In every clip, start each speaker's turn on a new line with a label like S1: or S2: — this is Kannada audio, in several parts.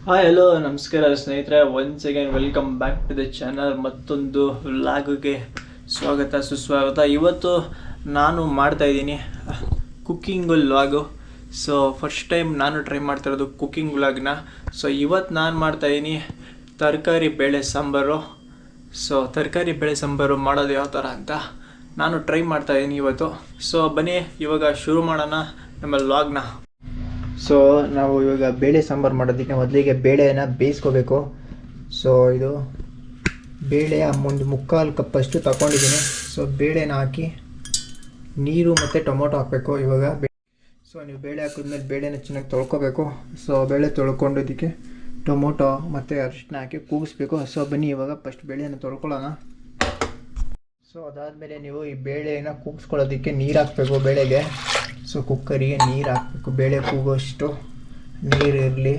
S1: ಹಾಯ್ ಹಲೋ ನಮಸ್ಕಾರ ಸ್ನೇಹಿತರೆ, once again welcome back to the channel. ಮತ್ತೊಂದು ವ್ಲಾಗ್ಗೆ ಸ್ವಾಗತ ಸುಸ್ವಾಗತ. ಇವತ್ತು ನಾನು ಮಾಡ್ತಾಯಿದ್ದೀನಿ cooking vlog. So first time ನಾನು ಟ್ರೈ ಮಾಡ್ತಾಯಿರೋದು ಕುಕ್ಕಿಂಗ್ ವ್ಲಾಗ್ನ. ಸೊ ಇವತ್ತು ನಾನು ಮಾಡ್ತಾಯಿದ್ದೀನಿ ತರಕಾರಿ ಬೇಳೆ ಸಾಂಬಾರು. ಸೊ ತರಕಾರಿ ಬೇಳೆ ಸಾಂಬಾರು ಮಾಡೋದು ಯಾವ ಥರ ಅಂತ ನಾನು ಟ್ರೈ ಮಾಡ್ತಾಯಿದ್ದೀನಿ ಇವತ್ತು. ಸೊ ಬನ್ನಿ ಇವಾಗ ಶುರು ಮಾಡೋಣ ನಮ್ಮ ವ್ಲಾಗ್ನ. ಸೊ ನಾವು ಇವಾಗ ಬೇಳೆ ಸಾಂಬಾರು ಮಾಡೋದಕ್ಕೆ ಮೊದಲಿಗೆ ಬೇಳೆನ ಬೇಯಿಸ್ಕೋಬೇಕು. ಸೊ ಇದು ಬೇಳೆ ಒಂದು 3/4 ಕಪ್ಪಷ್ಟು ತಗೊಂಡಿದ್ದೀನಿ. ಸೊ ಬೇಳೆನ ಹಾಕಿ ನೀರು ಮತ್ತು ಟೊಮೊಟೊ ಹಾಕಬೇಕು. ಇವಾಗ ಸೊ ನೀವು ಬೇಳೆ ಹಾಕಿದ್ಮೇಲೆ ಬೇಳೆನ ಚೆನ್ನಾಗಿ ತೊಳ್ಕೊಬೇಕು. ಸೊ ಬೇಳೆ ತೊಳ್ಕೊಂಡಿದ್ದಕ್ಕೆ ಟೊಮೊಟೊ ಮತ್ತು ಅರಿಶಿನ ಹಾಕಿ ಕೂಗಿಸ್ಬೇಕು. ಸೊ ಬನ್ನಿ ಇವಾಗ ಫಸ್ಟ್ ಬೇಳೆನ ತೊಳ್ಕೊಳ್ಳೋಣ. ಸೊ ಅದಾದಮೇಲೆ ನೀವು ಈ ಬೇಳೆನ ಕೂಗಿಸ್ಕೊಳ್ಳೋದಕ್ಕೆ ನೀರು ಹಾಕಬೇಕು ಬೇಳೆಗೆ. ಸೊ ಕುಕ್ಕರಿಗೆ ನೀರು ಹಾಕಬೇಕು, ಬೇಳೆ ಕೂಗೋಷ್ಟು ನೀರು ಇರಲಿ.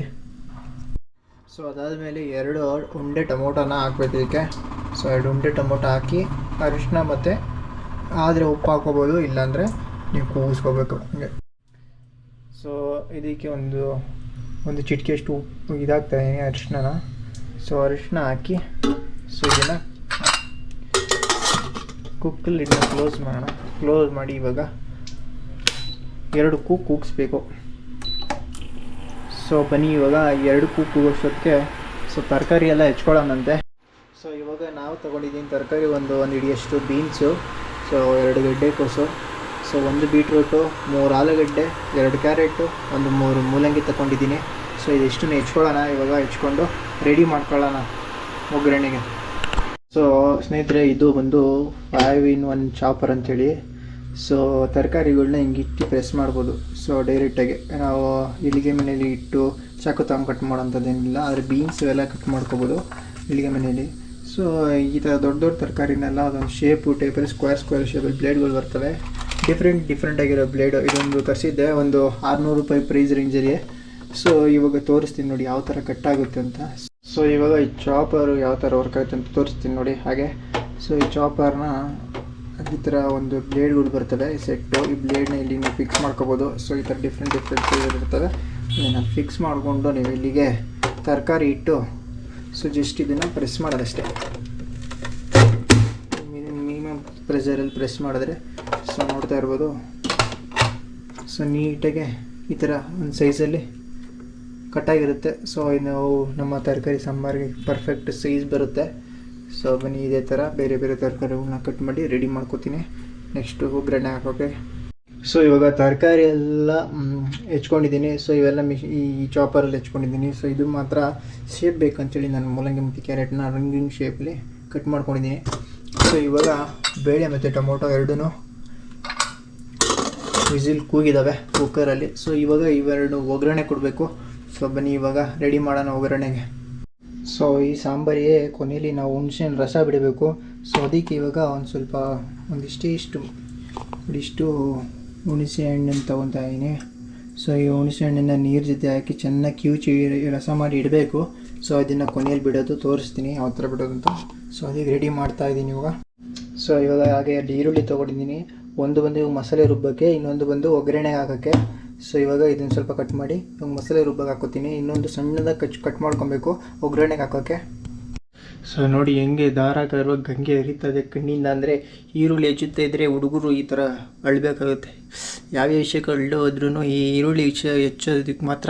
S1: ಸೊ ಅದಾದಮೇಲೆ 2 ಉಂಡೆ ಟೊಮೊಟೊನ ಹಾಕ್ಬೇಕು ಇದಕ್ಕೆ. ಸೊ 2 ಉಂಡೆ ಟೊಮೊಟೊ ಹಾಕಿ ಅರಿಶಿನ ಮತ್ತು ಆದರೆ ಉಪ್ಪು ಹಾಕೋಬೋದು, ಇಲ್ಲಾಂದರೆ ನೀವು ಕೂಗಿಸ್ಕೋಬೇಕು ಹಂಗೆ. ಸೊ ಇದಕ್ಕೆ ಒಂದು ಚಿಟಿಕೆಯಷ್ಟು ಉಪ್ಪು ಇದಾಗ್ತಾಯಿದ್ದೀನಿ ಅರಿಶಿನ. ಸೊ ಅರಿಶಿನ ಹಾಕಿ ಸೊ ಇದನ್ನು ಕುಕ್ಕಲ್ಲಿ ಇದನ್ನ ಕ್ಲೋಸ್ ಮಾಡೋಣ. ಕ್ಲೋಸ್ ಮಾಡಿ ಇವಾಗ 2 ಕೂಗಿಸ್ಬೇಕು. ಸೊ ಬನ್ನಿ ಇವಾಗ 2 ಕೂಗೋಷ್ಟೊತ್ತಿಗೆ ಸೊ ತರಕಾರಿ ಎಲ್ಲ ಹೆಚ್ಕೊಳ್ಳೋಣಂತೆ. ಸೊ ಇವಾಗ ನಾವು ತೊಗೊಂಡಿದ್ದೀನಿ ತರಕಾರಿ ಒಂದು ಹಿಡಿಯಷ್ಟು ಬೀನ್ಸು, ಸೊ 2 ಗೆಡ್ಡೆಕೋಸು, ಸೊ 1 ಬೀಟ್ರೂಟು, 3 ಆಲೂಗಡ್ಡೆ, 2 ಕ್ಯಾರೆಟು, 3 ಮೂಲಂಗಿ ತೊಗೊಂಡಿದ್ದೀನಿ. ಸೊ ಇದಿಷ್ಟನ್ನು ಹೆಚ್ಕೊಳ್ಳೋಣ. ಇವಾಗ ಹೆಚ್ಕೊಂಡು ರೆಡಿ ಮಾಡ್ಕೊಳ್ಳೋಣ ಒಗ್ಗರಣೆಗೆ. ಸೊ ಸ್ನೇಹಿತರೆ, ಇದು ಬಂದು 5-in-1 ಚಾಪರ್ ಅಂಥೇಳಿ. ಸೊ ತರಕಾರಿಗಳನ್ನ ಹಿಂಗೆ ಇಟ್ಟು ಪ್ರೆಸ್ ಮಾಡ್ಬೋದು. ಸೊ ಡೈರೆಕ್ಟಾಗಿ ನಾವು ಇಲ್ಲಿಗೆ ಮನೇಲಿ ಇಟ್ಟು ಚಾಕು ತಗೊಂಡು ಕಟ್ ಮಾಡೋಂಥದ್ದೇನಿಲ್ಲ. ಆದರೆ ಬೀನ್ಸ್ ಎಲ್ಲ ಕಟ್ ಮಾಡ್ಕೋಬೋದು ಇಲ್ಲಿಗೆ ಮನೇಲಿ. ಸೊ ಈ ಥರ ದೊಡ್ಡ ತರಕಾರಿನೆಲ್ಲ ಅದೊಂದು ಶೇಪು ಟೈಪಲ್ಲಿ ಸ್ಕ್ವೇರ್ ಶೇಪಲ್ಲಿ ಬ್ಲೇಡ್ಗಳು ಬರ್ತವೆ. ಡಿಫ್ರೆಂಟ್ ಆಗಿರೋ ಬ್ಲೇಡು. ಇದೊಂದು ತರಿಸಿದ್ದೆ, ಒಂದು 600 ರೂಪಾಯಿ ಪ್ರೈಸ್ ರೇಂಜಲ್ಲಿ. ಸೊ ಇವಾಗ ತೋರಿಸ್ತೀನಿ ನೋಡಿ ಯಾವ ಥರ ಕಟ್ಟಾಗುತ್ತೆ ಅಂತ. ಸೊ ಇವಾಗ ಈ ಚಾಪರು ಯಾವ ಥರ ವರ್ಕ್ ಆಗುತ್ತೆ ಅಂತ ತೋರಿಸ್ತೀನಿ ನೋಡಿ ಹಾಗೆ. ಸೊ ಈ ಚಾಪರ್ನ ಈ ಥರ ಒಂದು ಬ್ಲೇಡ್ಗಳು ಬರ್ತವೆ ಸೆಟ್ಟು. ಈ ಬ್ಲೇಡ್ನ ಇಲ್ಲಿ ನೀವು ಫಿಕ್ಸ್ ಮಾಡ್ಕೋಬೋದು. ಸೊ ಈ ಥರ ಡಿಫ್ರೆಂಟ್ ಬ್ಲೇಡ್ ಇರ್ತವೆ. ಇದನ್ನು ಫಿಕ್ಸ್ ಮಾಡಿಕೊಂಡು ನೀವು ಇಲ್ಲಿಗೆ ತರಕಾರಿ ಇಟ್ಟು ಸೊ ಜಸ್ಟ್ ಇದನ್ನು ಪ್ರೆಸ್ ಮಾಡೋದಷ್ಟೇ. ಮಿನಿಮಮ್ ಪ್ರೆಷರಲ್ಲಿ ಪ್ರೆಸ್ ಮಾಡಿದ್ರೆ ಸೊ ನೋಡ್ತಾ ಇರ್ಬೋದು. ಸೊ ನೀಟಾಗೆ ಈ ಥರ ಒಂದು ಸೈಜಲ್ಲಿ ಕಟ್ಟಾಗಿರುತ್ತೆ. ಸೊ ನಾವು ನಮ್ಮ ತರಕಾರಿ ಸಾಂಬಾರಿಗೆ ಪರ್ಫೆಕ್ಟ್ ಸೈಜ್ ಬರುತ್ತೆ. ಸೊ ಬನ್ನಿ ಇದೇ ಥರ ಬೇರೆ ತರಕಾರಿಗಳನ್ನ ಕಟ್ ಮಾಡಿ ರೆಡಿ ಮಾಡ್ಕೋತೀನಿ ನೆಕ್ಸ್ಟು ಒಗ್ಗರಣೆ ಹಾಕೋಕ್ಕೆ. ಸೊ ಇವಾಗ ತರಕಾರಿ ಎಲ್ಲ ಹೆಚ್ಕೊಂಡಿದ್ದೀನಿ. ಸೊ ಇವೆಲ್ಲ ಈ ಚಾಪರಲ್ಲಿ ಹೆಚ್ಕೊಂಡಿದ್ದೀನಿ. ಸೊ ಇದು ಮಾತ್ರ ಶೇಪ್ ಬೇಕಂತೇಳಿ ನಾನು ಮೂಲಂಗಿ ಮತ್ತು ಕ್ಯಾರೆಟ್ನ ರಿಂಗಿಂಗ್ ಶೇಪಲ್ಲಿ ಕಟ್ ಮಾಡ್ಕೊಂಡಿದ್ದೀನಿ. ಸೊ ಇವಾಗ ಬೇಳೆ ಮತ್ತು ಟೊಮೊಟೊ 2 ವಿಸಿಲ್ ಕೂಗಿದ್ದಾವೆ ಕುಕ್ಕರಲ್ಲಿ. ಸೊ ಇವಾಗ ಇವೆರಡು ಒಗ್ಗರಣೆ ಕೊಡಬೇಕು. ಸೊ ಬನ್ನಿ ಇವಾಗ ರೆಡಿ ಮಾಡೋಣ ಒಗ್ಗರಣೆಗೆ. ಸೊ ಈ ಸಾಂಬಾರಿಗೆ ಕೊನೆಯಲ್ಲಿ ನಾವು ಹುಣಸೆಹಣ್ಣು ರಸ ಬಿಡಬೇಕು. ಸೊ ಅದಕ್ಕೆ ಇವಾಗ ಒಂದಿಷ್ಟು ಹುಣಸೆ ಹಣ್ಣನ್ನು ತೊಗೊತಾ ಇದ್ದೀನಿ. ಸೊ ಈ ಹುಣಸೆ ಹಣ್ಣನ್ನು ನೀರು ಜೊತೆ ಹಾಕಿ ಚೆನ್ನಾಗಿ ಕಿವುಚಿ ರಸ ಮಾಡಿ ಇಡಬೇಕು. ಸೊ ಅದನ್ನು ಕೊನೆಯಲ್ಲಿ ಬಿಡೋದು ತೋರಿಸ್ತೀನಿ ಯಾವ ಥರ ಬಿಡೋದು ಅಂತ. ಸೊ ಅದಕ್ಕೆ ರೆಡಿ ಮಾಡ್ತಾಯಿದ್ದೀನಿ ಇವಾಗ. ಸೊ ಇವಾಗ ಹಾಗೆ 2 ಈರುಳ್ಳಿ ತೊಗೊಂಡಿದ್ದೀನಿ. ಒಂದು ಬಂದು ಮಸಾಲೆ ರುಬ್ಬಕ್ಕೆ, ಇನ್ನೊಂದು ಬಂದು ಒಗ್ಗರಣೆಗೆ ಹಾಕೋಕ್ಕೆ. ಸೊ ಇವಾಗ ಇದನ್ನು ಸ್ವಲ್ಪ ಕಟ್ ಮಾಡಿ ಇವಾಗ ಮಸಾಲೆ ರುಬ್ಬಕ್ಕೆ ಹಾಕೋತೀನಿ. ಇನ್ನೊಂದು ಸಣ್ಣದಾಗಿ ಕಟ್ ಮಾಡ್ಕೊಬೇಕು ಒಗ್ಗರಣೆಗೆ ಹಾಕೋಕ್ಕೆ. ಸೊ ನೋಡಿ ಹೆಂಗೆ ದಾರ ಇರುವಾಗ ಗಂಗೆ ಹರಿತದೆ ಕಣ್ಣಿಂದ. ಅಂದರೆ ಈರುಳ್ಳಿ ಹೆಚ್ಚುತ್ತಾ ಇದ್ದರೆ ಹುಡುಗರು ಈ ಥರ ಅಳಬೇಕಾಗುತ್ತೆ. ಯಾವ್ಯಾವ ವಿಷಯಕ್ಕೆ ಹೋದ್ರೂ ಈ ಈರುಳ್ಳಿ ಹೆಚ್ಚೋದಕ್ಕೆ ಮಾತ್ರ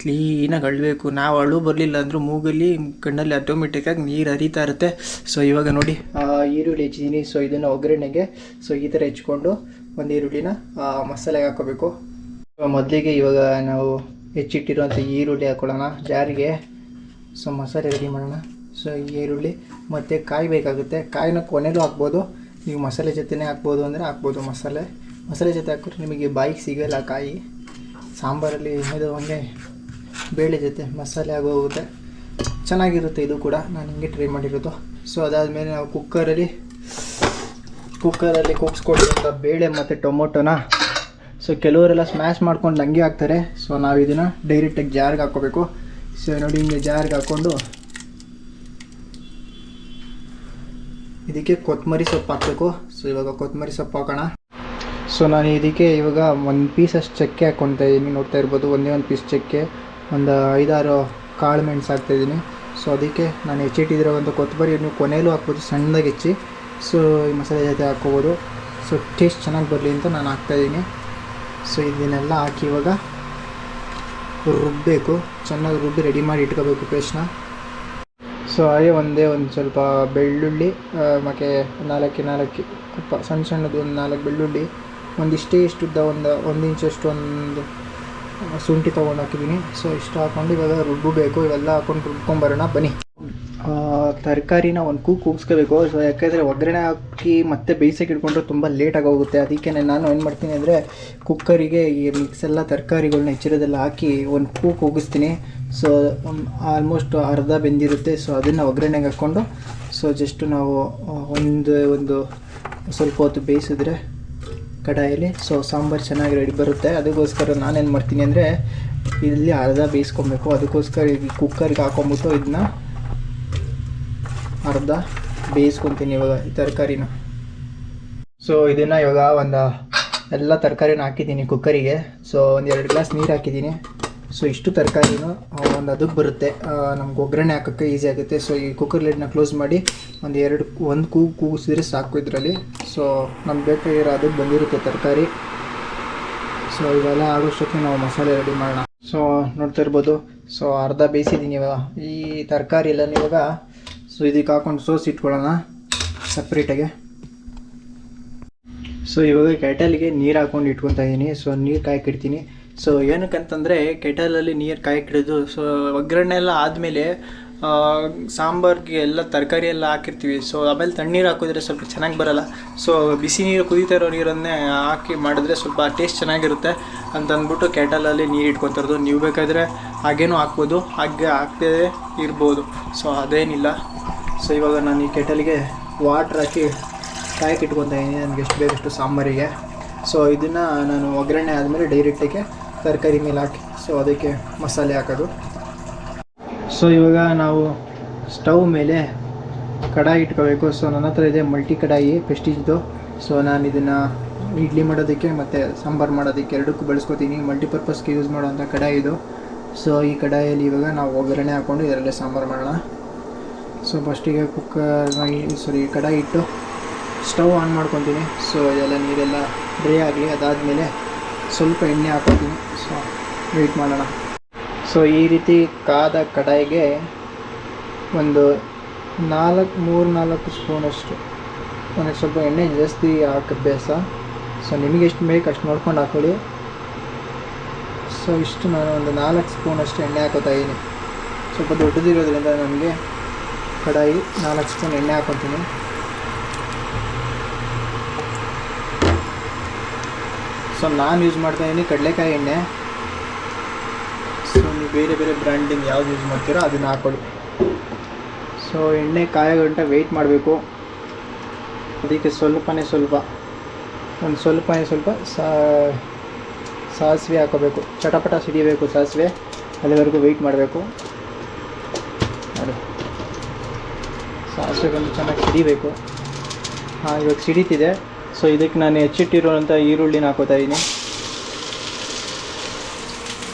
S1: ಕ್ಲೀನಾಗಿ ಅಳಬೇಕು. ನಾವು ಅಳು ಬರಲಿಲ್ಲ ಅಂದರೂ ಮೂಗಲ್ಲಿ ಕಣ್ಣಲ್ಲಿ ಆಟೋಮೆಟಿಕ್ಕಾಗಿ ನೀರು ಹರಿತಾ ಇರುತ್ತೆ. ಸೊ ಇವಾಗ ನೋಡಿ ಈರುಳ್ಳಿ ಹೆಚ್ಚಿದ್ದೀನಿ. ಸೊ ಇದನ್ನು ಒಗ್ಗರಣೆಗೆ ಸೊ ಈ ಥರ ಹೆಚ್ಕೊಂಡು ಒಂದು ಈರುಳ್ಳಿನ ಮಸಾಲೆಗೆ ಹಾಕೋಬೇಕು. ಮೊದಲಿಗೆ ಇವಾಗ ನಾವು ಹೆಚ್ಚಿಟ್ಟಿರುವಂಥ ಈರುಳ್ಳಿ ಹಾಕೊಳ್ಳೋಣ ಜಾರಿಗೆ. ಸೊ ಮಸಾಲೆ ರೆಡಿ ಮಾಡೋಣ. ಸೊ ಈರುಳ್ಳಿ ಮತ್ತು ಕಾಯಿ ಬೇಕಾಗುತ್ತೆ. ಕಾಯಿನ ಕೊನೆಯಲ್ಲೂ ಹಾಕ್ಬೋದು, ನೀವು ಮಸಾಲೆ ಜೊತೆನೇ ಹಾಕ್ಬೋದು ಅಂದರೆ ಹಾಕ್ಬೋದು. ಮಸಾಲೆ ಜೊತೆ ಹಾಕಿದ್ರೆ ನಿಮಗೆ ಬಾಯಿಗೆ ಸಿಗೋಲ್ಲ ಕಾಯಿ ಸಾಂಬಾರಲ್ಲಿ. ಇದು ಹಂಗೆ ಬೇಳೆ ಜೊತೆ ಮಸಾಲೆ ಆಗೋಗುತ್ತೆ, ಚೆನ್ನಾಗಿರುತ್ತೆ. ಇದು ಕೂಡ ನಾನು ಹಿಂಗೆ ಟ್ರೈ ಮಾಡಿರೋದು. ಸೊ ಅದಾದಮೇಲೆ ನಾವು ಕುಕ್ಕರಲ್ಲಿ ಕೂಗಿಸ್ಕೊಂಡಿರೋಂಥ ಬೇಳೆ ಮತ್ತು ಟೊಮೊಟೊನ ಸೊ ಕೆಲವರೆಲ್ಲ ಸ್ಮ್ಯಾಶ್ ಮಾಡ್ಕೊಂಡು ಹಂಗೆ ಹಾಕ್ತಾರೆ. ಸೊ ನಾವು ಇದನ್ನು ಡೈರೆಕ್ಟಾಗಿ ಜಾರ್ಗೆ ಹಾಕ್ಕೋಬೇಕು. ಸೊ ನೋಡಿ ಹಿಂಗೆ ಜಾರ್ಗೆ ಹಾಕ್ಕೊಂಡು ಇದಕ್ಕೆ ಕೊತ್ತಂಬರಿ ಸೊಪ್ಪು ಹಾಕಬೇಕು. ಸೊ ಇವಾಗ ಕೊತ್ತಂಬರಿ ಸೊಪ್ಪು ಹಾಕೋಣ. ಸೊ ನಾನು ಇದಕ್ಕೆ ಇವಾಗ 1 ಪೀಸಷ್ಟು ಚಕ್ಕೆ ಹಾಕ್ಕೊತಾ ಇದ್ದೀನಿ. ನೋಡ್ತಾ ಇರ್ಬೋದು, ಒಂದೇ 1 ಪೀಸ್ ಚಕ್ಕೆ, ಒಂದು 5-6
S2: ಕಾಳು ಮೆಣಸು ಹಾಕ್ತಾಯಿದ್ದೀನಿ. ಸೊ ಅದಕ್ಕೆ ನಾನು ಹೆಚ್ಚಿಟ್ಟಿರೋವಂಥ ಕೊತ್ತಂಬರಿ ನೀವು ಕೊನೆಯಲ್ಲೂ ಹಾಕ್ಬೋದು, ಸಣ್ಣದಾಗಿ ಹೆಚ್ಚಿ. ಸೊ ಈ ಮಸಾಲೆ ಜೊತೆ ಹಾಕ್ಕೋಬೋದು. ಸೊ ಟೇಸ್ಟ್ ಚೆನ್ನಾಗಿ ಬರಲಿ ಅಂತ ನಾನು ಹಾಕ್ತಾಯಿದ್ದೀನಿ. ಸೊ ಇದನ್ನೆಲ್ಲ ಹಾಕಿ ಇವಾಗ ರುಬ್ಬಬೇಕು, ಚೆನ್ನಾಗಿ ರುಬ್ಬಿ ರೆಡಿ ಮಾಡಿ ಇಟ್ಕೋಬೇಕು ಪೇಸ್ಟ್ನ. ಸೊ ಹಾಗೆ ಒಂದು ಸ್ವಲ್ಪ ಬೆಳ್ಳುಳ್ಳಿ ಮತ್ತು ನಾಲ್ಕು ಸಣ್ಣದು ಒಂದು 4 ಬೆಳ್ಳುಳ್ಳಿ, ಇಷ್ಟು ಉದ್ದ ಒಂದು ಇಂಚಷ್ಟು ಒಂದು ಶುಂಠಿ ತೊಗೊಂಡು ಹಾಕಿದ್ದೀನಿ. ಸೊ ಇಷ್ಟು ಹಾಕ್ಕೊಂಡು ಇವಾಗ ರುಬ್ಬಬೇಕು. ಇವೆಲ್ಲ ಹಾಕ್ಕೊಂಡು ರುಬ್ಕೊಂಬರೋಣ ಬನ್ನಿ. ತರಕಾರಿನ ಒಂದು ಕೂಗಿಸ್ಕೋಬೇಕು. ಸೊ ಯಾಕೆಂದರೆ ಒಗ್ಗರಣೆ ಹಾಕಿ ಮತ್ತೆ ಬೇಯಿಸೋಕೆ ಇಟ್ಕೊಂಡ್ರೆ ತುಂಬ ಲೇಟಾಗಿ ಹೋಗುತ್ತೆ. ಅದಕ್ಕೆ ನಾನು ಏನು ಮಾಡ್ತೀನಿ ಅಂದರೆ ಕುಕ್ಕರಿಗೆ ಈ ಮಿಕ್ಸ್ ಎಲ್ಲ ತರಕಾರಿಗಳನ್ನ ಹೆಚ್ಚಿರೋದೆಲ್ಲ ಹಾಕಿ ಒಂದು ಕೂಗಿಸ್ತೀನಿ. ಸೊ ಆಲ್ಮೋಸ್ಟ್ ಅರ್ಧ ಬೆಂದಿರುತ್ತೆ. ಸೊ ಅದನ್ನು ಒಗ್ಗರಣೆಗೆ ಹಾಕ್ಕೊಂಡು ಸೊ ಜಸ್ಟ್ ನಾವು ಒಂದು ಸ್ವಲ್ಪ ಹೊತ್ತು ಬೇಯಿಸಿದ್ರೆ ಕಡಾಯಲ್ಲಿ ಸೊ ಸಾಂಬಾರು ಚೆನ್ನಾಗಿ ರೆಡಿ ಬರುತ್ತೆ. ಅದಕ್ಕೋಸ್ಕರ ನಾನೇನು ಮಾಡ್ತೀನಿ ಅಂದರೆ ಇಲ್ಲಿ ಅರ್ಧ ಬೇಯಿಸ್ಕೊಬೇಕು. ಅದಕ್ಕೋಸ್ಕರ ಈ ಕುಕ್ಕರಿಗೆ ಹಾಕೊಂಬಿಟ್ಟು ಇದನ್ನ ಅರ್ಧ ಬೇಯಿಸ್ಕೊತೀನಿ ಇವಾಗ ಈ ತರಕಾರಿನ. ಸೊ ಇದನ್ನು ಇವಾಗ ಎಲ್ಲ ತರಕಾರಿನ ಹಾಕಿದ್ದೀನಿ ಕುಕ್ಕರಿಗೆ. ಸೊ 2 ಗ್ಲಾಸ್ ನೀರು ಹಾಕಿದ್ದೀನಿ. ಸೊ ಇಷ್ಟು ತರಕಾರಿನೂ ಅದಕ್ಕೆ ಬರುತ್ತೆ, ನಮ್ಗೆ ಒಗ್ಗರಣೆ ಹಾಕೋಕ್ಕೆ ಈಸಿ ಆಗುತ್ತೆ. ಸೊ ಈ ಕುಕ್ಕರ್ ಲಿಡ್ನ ಕ್ಲೋಸ್ ಮಾಡಿ ಒಂದು ಕೂಗಿಸಿದ್ರೆ ಸಾಕು ಇದರಲ್ಲಿ. ಸೊ ನಮ್ಗೆ ಬೇಕಾಗಿರೋ ಅದಕ್ಕೆ ಬಂದಿರುತ್ತೆ ತರಕಾರಿ. ಸೊ ಇವೆಲ್ಲ ಆಗೋಷ್ಟೊತ್ತಿಗೆ ನಾವು ಮಸಾಲೆ ರೆಡಿ ಮಾಡೋಣ. ಸೊ ನೋಡ್ತಾ ಇರ್ಬೋದು, ಸೊ ಅರ್ಧ ಬೇಯಿಸಿದ್ದೀನಿ ಇವಾಗ ಈ ತರಕಾರಿ ಎಲ್ಲನೂ. ಇವಾಗ ಸೊ ಇದಕ್ಕೆ ಹಾಕೊಂಡು ಸೋಸಿ ಇಟ್ಕೊಳ್ಳೋಣ ಸಪ್ರೇಟಾಗೆ. ಸೊ ಇವಾಗ ಕೆಟಲ್ಗೆ ನೀರು ಹಾಕ್ಕೊಂಡು ಇಟ್ಕೊತಾ ಇದ್ದೀನಿ. ಸೊ ನೀರು ಕಾಯಕ್ಕಿಡ್ತೀನಿ. ಸೊ ಏನಕ್ಕಂತಂದರೆ ಕೆಟಲಲ್ಲಿ ನೀರು ಕಾಯಕ್ಕಿಡೋದು, ಸೊ ಒಗ್ಗರಣೆ ಎಲ್ಲ ಆದಮೇಲೆ ಸಾಂಬಾರಿಗೆ ಎಲ್ಲ ತರಕಾರಿ ಎಲ್ಲ ಹಾಕಿರ್ತೀವಿ. ಸೊ ಆಮೇಲೆ ತಣ್ಣೀರು ಹಾಕಿದ್ರೆ ಸ್ವಲ್ಪ ಚೆನ್ನಾಗಿ ಬರೋಲ್ಲ. ಸೊ ಬಿಸಿ ನೀರು ಕುದೀತಾ ಇರೋ ನೀರನ್ನೇ ಹಾಕಿ ಮಾಡಿದ್ರೆ ಸ್ವಲ್ಪ ಟೇಸ್ಟ್ ಚೆನ್ನಾಗಿರುತ್ತೆ ಅಂತಂದ್ಬಿಟ್ಟು ಕೆಟಲಲ್ಲಿ ನೀರು ಇಟ್ಕೊತಿರೋದು. ನೀವು ಬೇಕಾದರೆ ಹಾಗೇನೂ ಹಾಕ್ಬೋದು, ಹಾಗೆ ಹಾಕ್ದೇ ಇರ್ಬೋದು. ಸೊ ಅದೇನಿಲ್ಲ. ಸೊ ಇವಾಗ ನಾನು ಈ ಕೆಟಲ್ಗೆ ವಾಟ್ರ್ ಹಾಕಿ ಕಾಯಕ್ಕೆ ಇಟ್ಕೊತಾ ಇದ್ದೀನಿ ನನಗೆ ಎಷ್ಟು ಬೇಕಷ್ಟು ಸಾಂಬಾರಿಗೆ. ಸೊ ಇದನ್ನು ನಾನು ಒಗ್ಗರಣೆ ಆದಮೇಲೆ ಡೈರೆಕ್ಟಾಗಿ ತರಕಾರಿ ಮೇಲೆ ಹಾಕಿ ಸೊ ಅದಕ್ಕೆ ಮಸಾಲೆ ಹಾಕೋದು. ಸೊ ಇವಾಗ ನಾವು ಸ್ಟವ್ ಮೇಲೆ ಕಡಾಯಿ ಇಟ್ಕೋಬೇಕು. ಸೊ ನನ್ನ ಹತ್ರ ಇದೆ ಮಲ್ಟಿ ಕಡಾಯಿ ಪ್ರೆಸ್ಟೀಜ್ದು. ಸೊ ನಾನು ಇದನ್ನು ಇಡ್ಲಿ ಮಾಡೋದಕ್ಕೆ ಮತ್ತು ಸಾಂಬಾರು ಮಾಡೋದಕ್ಕೆ ಎರಡಕ್ಕೂ ಬಳಸ್ಕೊತೀನಿ. ಮಲ್ಟಿಪರ್ಪಸ್ಗೆ ಯೂಸ್ ಮಾಡೋವಂಥ ಕಡಾಯಿ ಇದು. ಸೊ ಈ ಕಡಾಯಿಯಲ್ಲಿ ಇವಾಗ ನಾವು ಒಗ್ಗರಣೆ ಹಾಕ್ಕೊಂಡು ಇದರಲ್ಲೇ ಸಾಂಬಾರು ಮಾಡೋಣ. ಸೊ ಫಸ್ಟಿಗೆ ಕಡಾಯಿ ಇಟ್ಟು ಸ್ಟವ್ ಆನ್ ಮಾಡ್ಕೊತೀನಿ. ಸೊ ಇದೆಲ್ಲ ನೀರೆಲ್ಲ ಡ್ರೈ ಆಗಲಿ. ಅದಾದಮೇಲೆ ಸ್ವಲ್ಪ ಎಣ್ಣೆ ಹಾಕ್ಕೊತೀನಿ. ಸೊ ವೆಯ್ಟ್ ಮಾಡೋಣ. ಸೊ ಈ ರೀತಿ ಕಾದ ಕಡಾಯಿಗೆ ಒಂದು 3-4 ಸ್ಪೂನಷ್ಟು, ನನಗೆ ಸ್ವಲ್ಪ ಎಣ್ಣೆ ಜಾಸ್ತಿ ಹಾಕಬೇಸ. ಸೊ ನಿಮಗೆ ಎಷ್ಟು ಬೇಕು ಅಷ್ಟು ನೋಡ್ಕೊಂಡು ಹಾಕೊಳ್ಳಿ. ಸೊ ಇಷ್ಟು ನಾನು ಒಂದು 4 ಸ್ಪೂನಷ್ಟು ಎಣ್ಣೆ ಹಾಕೋತಾ ಇದ್ದೀನಿ. ಸ್ವಲ್ಪ ದೊಡ್ಡದಿರೋದ್ರಿಂದ ನನಗೆ ಕಡಾಯಿ 4 ಸ್ಪೂನ್ ಎಣ್ಣೆ ಹಾಕೊತೀನಿ. ಸೊ ನಾನು ಯೂಸ್ ಮಾಡ್ತಾಯಿದ್ದೀನಿ ಕಡಲೆಕಾಯಿ ಎಣ್ಣೆ. ಸೊ ನೀವು ಬೇರೆ ಬೇರೆ ಬ್ರ್ಯಾಂಡಿಂದ ಯಾವ್ದು ಯೂಸ್ ಮಾಡ್ತೀರೋ ಅದನ್ನು ಹಾಕ್ಕೊಳ್ಳಿ. ಸೊ ಎಣ್ಣೆ ಕಾಯೋ ಗಂಟ ವೆಯ್ಟ್ ಮಾಡಬೇಕು. ಅದಕ್ಕೆ ಸ್ವಲ್ಪನೇ ಸ್ವಲ್ಪ ಸಾಸಿವೆ ಹಾಕೋಬೇಕು. ಚಟಪಟ ಸಿಡಿಬೇಕು ಸಾಸಿವೆ, ಅಲ್ಲಿವರೆಗೂ ವೆಯ್ಟ್ ಮಾಡಬೇಕು. ನೋಡಿ, ಸಾಸಿವೆ ಬಂದು ಚೆನ್ನಾಗಿ ಸಿಡಿಬೇಕು. ಇವಾಗ ಸಿಡಿತಿದೆ. ಸೊ ಇದಕ್ಕೆ ನಾನು ಹೆಚ್ಚಿಟ್ಟಿರುವಂಥ ಈರುಳ್ಳಿನ ಹಾಕೋತಾ ಇದ್ದೀನಿ.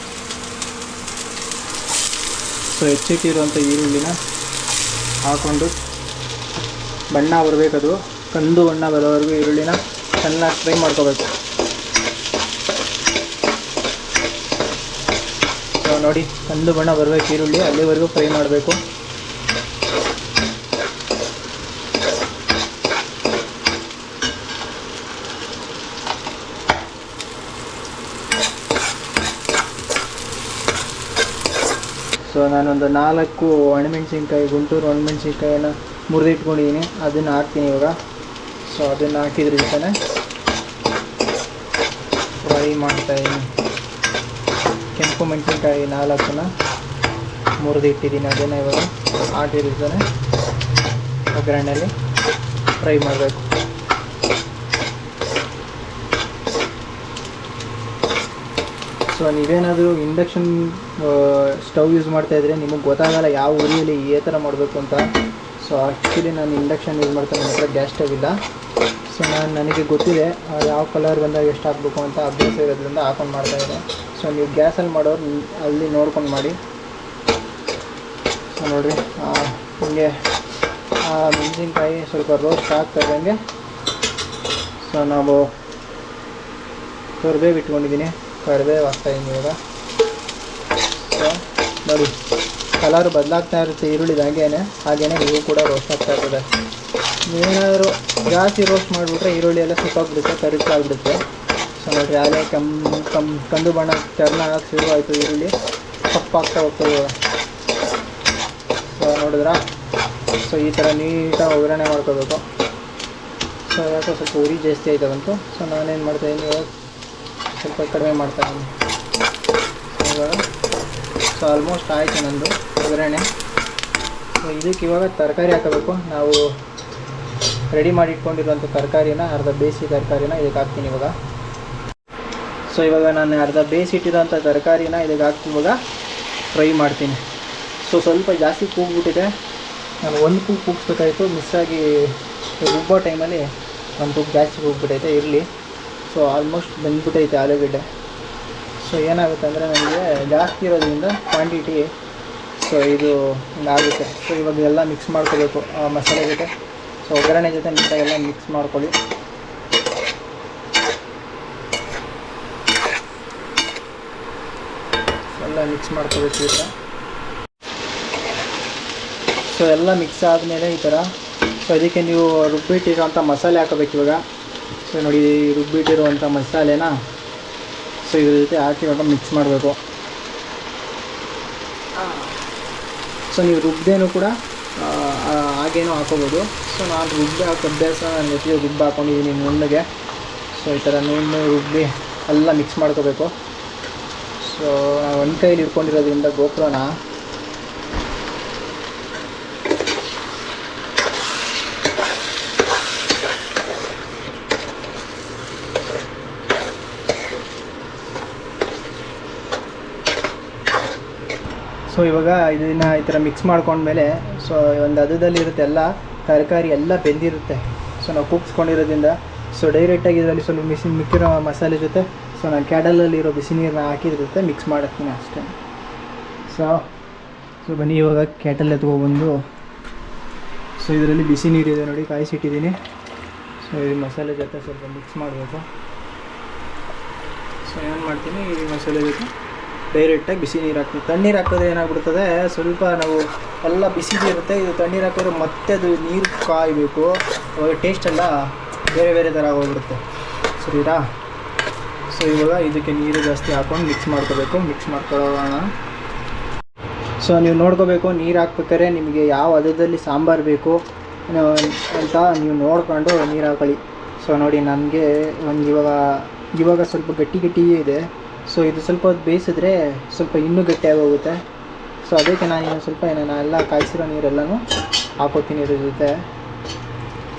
S2: ಸೊ ಹೆಚ್ಚಿಟ್ಟಿರುವಂಥ ಈರುಳ್ಳಿನ ಹಾಕ್ಕೊಂಡು ಬಣ್ಣ ಬರಬೇಕದು, ಕಂದು ಬಣ್ಣ ಬರೋವರೆಗೂ ಈರುಳ್ಳಿನ ಚೆನ್ನಾಗಿ ಫ್ರೈ ಮಾಡ್ಕೋಬೇಕು. ಸೊ ನೋಡಿ, ಕಂದು ಬಣ್ಣ ಬರಬೇಕು ಈರುಳ್ಳಿ, ಅಲ್ಲಿವರೆಗೂ ಫ್ರೈ ಮಾಡಬೇಕು. ಸೊ ನಾನೊಂದು 4 ಒಣಮೆಣಸಿನ್ಕಾಯಿ, ಗುಂಟೂರು ಒಣಮೆಣಸಿನ್ಕಾಯಿನ ಮುರಿದಿಟ್ಕೊಂಡಿದ್ದೀನಿ, ಅದನ್ನು ಹಾಕ್ತೀನಿ ಇವಾಗ. ಸೊ ಅದನ್ನು ಹಾಕಿದ್ರ ಜೊತೆ ಫ್ರೈ ಮಾಡ್ತಾಯಿದ್ದೀನಿ. ಕೆಂಪು ಮೆಣಸಿನ್ಕಾಯಿ 4 ಮುರಿದಿಟ್ಟಿದ್ದೀನಿ, ಅದನ್ನು ಇವಾಗ ಹಾಕಿದ್ರ ಜೊತೆ ಒಗ್ಗರಣೆಯಲ್ಲಿ ಫ್ರೈ ಮಾಡಬೇಕು. ಸೊ ನೀವೇನಾದರೂ ಇಂಡಕ್ಷನ್ ಸ್ಟವ್ ಯೂಸ್ ಮಾಡ್ತಾಯಿದ್ರೆ ನಿಮಗೆ ಗೊತ್ತಾಗಲ್ಲ ಯಾವ ಉರಿಯಲ್ಲಿ ಈ ಥರ ಮಾಡಬೇಕು ಅಂತ. ಸೊ ಆ್ಯಕ್ಚುಲಿ ನಾನು ಇಂಡಕ್ಷನ್ ಯೂಸ್ ಮಾಡ್ತೀನಿ, ನನ್ನ ಹತ್ರ ಗ್ಯಾಸ್ ಸ್ಟವ್ ಇಲ್ಲ. ಸೊ ನನಗೆ ಗೊತ್ತಿದೆ ಯಾವ ಕಲರ್ ಬಂದಾಗ ಎಷ್ಟು ಹಾಕಬೇಕು ಅಂತ ಅಭ್ಯಾಸ ಇರೋದ್ರಿಂದ ಹಾಕೊಂಡು ಮಾಡ್ತಾಯಿದ್ದೆ. ಸೊ ನೀವು ಗ್ಯಾಸಲ್ಲಿ ಮಾಡೋರು ಅಲ್ಲಿ ನೋಡ್ಕೊಂಡು ಮಾಡಿ. ನೋಡಿರಿ ಹಿಂಗೆ ಮೆಣಸಿನ್ಕಾಯಿ ಸ್ವಲ್ಪ ರೋಸ್ಟ್ ಆಗ್ತಾಯಿದ್ದಂಗೆ ಸೊ ನಾವು ಕರಿಬೇವು ಇಟ್ಕೊಂಡಿದ್ದೀನಿ, ಕರಿಬೇವು ಹಾಕ್ತಾಯಿದ್ದೀನಿ ಇವಾಗ. ಸೊ ನೋಡಿ ಕಲರ್ ಬದಲಾಗ್ತಾ ಇರುತ್ತೆ ಈರುಳ್ಳಿದು, ಹಾಗೇನೆ ಇವು ಕೂಡ ರೋಸ್ಟ್ ಆಗ್ತಾ ಇರ್ತದೆ. ನೀವೇನಾದರೂ ಜಾಸ್ತಿ ರೋಸ್ಟ್ ಮಾಡಿಬಿಟ್ರೆ ಈರುಳ್ಳಿ ಎಲ್ಲ ಸುತ್ತಾಗ್ಬಿಡುತ್ತೆ, ಕರಿಚಾಗ್ಬಿಡುತ್ತೆ. ಸೊ ನೋಡಿರಿ ಅಲ್ಲೇ ಕಂದು ಬಣ್ಣ ಟರ್ನ್ ಆಗೋಕ್ಕೆ ಶುರು ಆಯಿತು, ಈರುಳ್ಳಿ ಕಪ್ಪಾಗ್ತಾ ಹೋಗ್ತದೆ ಇವಾಗ. ಸೊ ನೋಡಿದ್ರಾ? ಸೊ ಈ ಥರ ನೀಟಾಗಿ ಒಗ್ಗರಣೆ ಮಾಡ್ಕೋಬೇಕು. ಸೊ ಯಾಕೋ ಸ್ವಲ್ಪ ಉರಿ ಜಾಸ್ತಿ ಆಯ್ತವಂತು. ಸೊ ನಾನೇನು ಮಾಡ್ತಾಯಿದ್ದೀನಿ ಇವಾಗ ಸ್ವಲ್ಪ ಕಡಿಮೆ ಮಾಡ್ತಾಯಿದ್ದೀನಿ ಇವಾಗ. ಸೊ ಆಲ್ಮೋಸ್ಟ್ ಆಯಿತು ನಂದು ಒಗ್ಗರಣೆ. ಸೊ ಇದಕ್ಕೆ ಇವಾಗ ತರಕಾರಿ ಹಾಕಬೇಕು. ನಾವು ರೆಡಿ ಮಾಡಿ ಇಟ್ಕೊಂಡಿರುವಂಥ ತರಕಾರಿನ, ಅರ್ಧ ಬೇಯಿಸಿ ತರಕಾರಿನ ಇದಕ್ಕೆ ಹಾಕ್ತೀನಿ ಇವಾಗ. ಸೊ ಇವಾಗ ನಾನು ಅರ್ಧ ಬೇಯಿಸಿಟ್ಟಿರೋಂಥ ತರಕಾರಿನ ಇದಕ್ಕೆ ಹಾಕಿ ಇವಾಗ ಫ್ರೈ ಮಾಡ್ತೀನಿ. ಸೊ ಸ್ವಲ್ಪ ಜಾಸ್ತಿ ಕೂಗ್ಬಿಟ್ಟಿದೆ, ನಾನು ಒಂದು ಕೂಗು ಕೂಗಿಸ್ಬೇಕಾಯಿತು, ಮಿಸ್ಸಾಗಿ ರುಬ್ಬೋ ಟೈಮಲ್ಲಿ ಒಂದು ಕೂಗು ಜಾಸ್ತಿ ಕೂಗ್ಬಿಟ್ಟೈತೆ. ಇರಲಿ. ಸೊ ಆಲ್ಮೋಸ್ಟ್ ಬಂದ್ಬಿಟ್ಟೈತೆ ಆಲೂಗಡ್ಡೆ. ಸೊ ಏನಾಗುತ್ತೆ ಅಂದರೆ ನನಗೆ ಜಾಸ್ತಿ ಇರೋದ್ರಿಂದ ಕ್ವಾಂಟಿಟಿ, ಸೊ ಇದು ಆಗುತ್ತೆ. ಸೊ ಇವಾಗ ಎಲ್ಲ ಮಿಕ್ಸ್ ಮಾಡ್ಕೋಬೇಕು ಆ ಮಸಾಲೆ ಜೊತೆ. ಸೊ ಒಗ್ಗರಣೆ ಜೊತೆ ನೀಟಾಗೆಲ್ಲ ಮಿಕ್ಸ್ ಮಾಡ್ಕೊಳ್ಳಿ. ಎಲ್ಲ ಮಿಕ್ಸ್ ಮಾಡ್ಕೋಬೇಕು ಈ ಥರ. ಸೊ ಎಲ್ಲ ಮಿಕ್ಸ್ ಆದಮೇಲೆ ಈ ಥರ, ಸೊ ಅದಕ್ಕೆ ನೀವು ರುಬ್ಬಿಟ್ಟಿರೋಂಥ ಮಸಾಲೆ ಹಾಕೋಬೇಕು ಇವಾಗ. ಸೊ ನೋಡಿ ರುಬ್ಬಿಟ್ಟಿರುವಂಥ ಮಸಾಲೆನ ಸೊ ಇದ್ರ ಜೊತೆ ಹಾಕಿ ಇವಾಗ ಮಿಕ್ಸ್ ಮಾಡಬೇಕು. ಸೊ ನೀವು ರುಬ್ಬೇನೂ ಕೂಡ ಹಾಗೇನೂ ಹಾಕೋಬೋದು. ಸೊ ನಾನು ರುಬ್ಬಿ ಹಾಕೋ ಅಭ್ಯಾಸ ನನ್ನ ಜೊತೆ ರುಬ್ಬಿ ಹಾಕ್ಕೊಂಡಿದ್ದೀನಿ ನುಣ್ಣಗೆ. ಸೊ ಈ ಥರ ನುಣ್ಣು ರುಬ್ಬಿ ಎಲ್ಲ ಮಿಕ್ಸ್ ಮಾಡ್ಕೋಬೇಕು. ಸೊ ಒಂದು ಕೈಲಿ ಇಟ್ಕೊಂಡಿರೋದ್ರಿಂದ ಗೋಪುರನ ಸೊ ಇವಾಗ ಇದನ್ನು ಈ ಥರ ಮಿಕ್ಸ್ ಮಾಡ್ಕೊಂಡ್ಮೇಲೆ ಸೊ ಒಂದು ಹದದಲ್ಲಿರುತ್ತೆ, ಎಲ್ಲ ತರಕಾರಿ ಎಲ್ಲ ಬೆಂದಿರುತ್ತೆ. ಸೊ ನಾವು ಕೂಗಿಸ್ಕೊಂಡಿರೋದ್ರಿಂದ ಸೊ ಡೈರೆಕ್ಟಾಗಿ ಇದರಲ್ಲಿ ಸ್ವಲ್ಪ ಮಿಕ್ಕಿರೋ ಮಸಾಲೆ ಜೊತೆ ಸೊ ನಾನು ಕ್ಯಾಡಲಲ್ಲಿರೋ ಬಿಸಿ ನೀರನ್ನ ಹಾಕಿದಿರುತ್ತೆ, ಮಿಕ್ಸ್ ಮಾಡ್ತೀನಿ ಅಷ್ಟೇ. ಸೊ ಬನ್ನಿ ಇವಾಗ ಕ್ಯಾಟಲ್ ಎತ್ಕೊಬಂದು, ಸೊ ಇದರಲ್ಲಿ ಬಿಸಿ ನೀರಿದೆ ನೋಡಿ, ಕಾಯಿಸಿಟ್ಟಿದ್ದೀನಿ. ಸೊ ಈ ಮಸಾಲೆ ಜೊತೆ ಸ್ವಲ್ಪ ಮಿಕ್ಸ್ ಮಾಡಬೇಕು. ಸೊ ಏನು ಮಾಡ್ತೀನಿ, ಈ ಮಸಾಲೆ ಜೊತೆ ಡೈರೆಕ್ಟಾಗಿ ಬಿಸಿ ನೀರು ಹಾಕ್ತೀನಿ. ತಣ್ಣೀರು ಹಾಕಿದ್ರೆ ಏನಾಗ್ಬಿಡ್ತದೆ, ಸ್ವಲ್ಪ ನಾವು ಎಲ್ಲ ಬಿಸಿದಿರುತ್ತೆ, ಇದು ತಣ್ಣೀರು ಹಾಕಿದ್ರೆ ಮತ್ತೆ ಅದು ನೀರು ಕಾಯಬೇಕು, ಅವಾಗ ಟೇಸ್ಟೆಲ್ಲ ಬೇರೆ ಬೇರೆ ಥರ ಹೋಗ್ಬಿಡುತ್ತೆ. ಸರಿರಾ? ಸೊ ಇವಾಗ ಇದಕ್ಕೆ ನೀರು ಜಾಸ್ತಿ ಹಾಕ್ಕೊಂಡು ಮಿಕ್ಸ್ ಮಾಡ್ಕೋಬೇಕು. ಮಿಕ್ಸ್ ಮಾಡ್ಕೊಳ್ಳೋಣ. ಸೊ ನೀವು ನೋಡ್ಕೋಬೇಕು, ನೀರು ಹಾಕ್ಬೇಕಾದ್ರೆ ನಿಮಗೆ ಯಾವ ಹದದಲ್ಲಿ ಸಾಂಬಾರು ಬೇಕು ಅಂತ ನೀವು ನೋಡ್ಕೊಂಡು ನೀರು ಹಾಕೊಳ್ಳಿ. ಸೊ ನೋಡಿ ನನಗೆ ಒಂದು ಇವಾಗ ಸ್ವಲ್ಪ ಗಟ್ಟಿಯೇ ಇದೆ. ಸೊ ಇದು ಸ್ವಲ್ಪ ಹೊತ್ತು ಬೇಯಿಸಿದ್ರೆ ಸ್ವಲ್ಪ ಇನ್ನೂ ಗಟ್ಟಿಯಾಗಿ ಹೋಗುತ್ತೆ. ಸೊ ಅದಕ್ಕೆ ನಾನು ಸ್ವಲ್ಪ ಎಲ್ಲ ಕಾಯಿಸಿರೋ ನೀರೆಲ್ಲನೂ ಹಾಕೋತೀನಿ ಇದ್ರ ಜೊತೆ.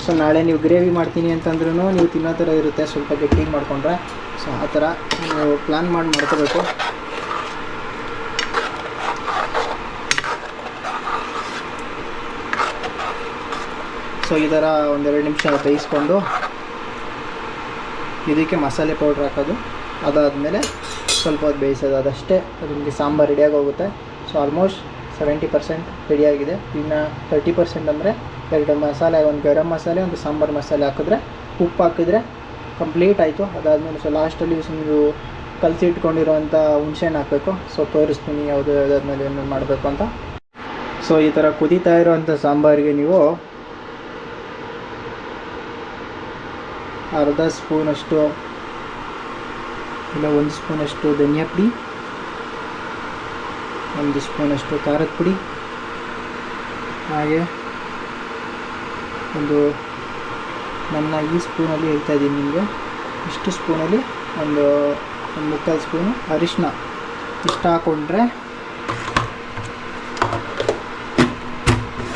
S2: ಸೊ ನಾಳೆ ನೀವು ಗ್ರೇವಿ ಮಾಡ್ತೀನಿ ಅಂತಂದ್ರೂ ನೀವು ತಿನ್ನೋ ಥರ ಇರುತ್ತೆ, ಸ್ವಲ್ಪ ಗಟ್ಟಿಗೆ ಮಾಡಿಕೊಂಡ್ರೆ. ಸೊ ಆ ಥರ ನೀವು ಪ್ಲ್ಯಾನ್ ಮಾಡಿ ಮಾಡ್ಕೋಬೇಕು. ಸೊ ಈ ಥರ ಒಂದೆರಡು ನಿಮಿಷ ಬೇಯಿಸ್ಕೊಂಡು ಇದಕ್ಕೆ ಮಸಾಲೆ ಪೌಡ್ರ್ ಹಾಕೋದು, ಅದಾದಮೇಲೆ ಸ್ವಲ್ಪ ಹೊತ್ತು ಬೇಯಿಸೋದು, ಅದಷ್ಟೇ. ನಿಮಗೆ ಸಾಂಬಾರು ರೆಡಿಯಾಗಿ ಹೋಗುತ್ತೆ. ಸೊ ಆಲ್ಮೋಸ್ಟ್ 70% ರೆಡಿಯಾಗಿದೆ. ಇನ್ನು 30% ಅಂದರೆ 2 ಮಸಾಲೆ, ಒಂದು ಗರಂ ಮಸಾಲೆ, ಒಂದು ಸಾಂಬಾರು ಮಸಾಲೆ ಹಾಕಿದ್ರೆ, ಉಪ್ಪು ಹಾಕಿದ್ರೆ ಕಂಪ್ಲೀಟ್ ಆಯಿತು. ಅದಾದಮೇಲೆ ಸೊ ಲಾಸ್ಟಲ್ಲಿ ನೀವು ಕಲಸಿ ಇಟ್ಕೊಂಡಿರೋವಂಥ ಹುಣಸೆಹಣ್ಣು ಹಾಕಬೇಕು. ಸೊ ತೋರಿಸ್ತೀನಿ ಯಾವುದಾದ್ಮೇಲೆ ಏನೇನು ಮಾಡಬೇಕು ಅಂತ. ಸೊ ಈ ಥರ ಕುದೀತಾ ಇರೋವಂಥ ಸಾಂಬಾರಿಗೆ ನೀವು ಅರ್ಧ ಸ್ಪೂನಷ್ಟು ಇಲ್ಲ 1 ಸ್ಪೂನಷ್ಟು ಧನಿಯಾ ಪುಡಿ, 1 ಸ್ಪೂನಷ್ಟು ಖಾರದ ಪುಡಿ, ಹಾಗೆ ನನ್ನ ಈ ಸ್ಪೂನಲ್ಲಿ ಹೇಳ್ತಾ ಇದ್ದೀನಿ ನಿಮಗೆ, ಇಷ್ಟು ಸ್ಪೂನಲ್ಲಿ ಒಂದು 3/4 ಸ್ಪೂನು ಅರಿಶಿನ ಇಷ್ಟು ಹಾಕ್ಕೊಂಡ್ರೆ,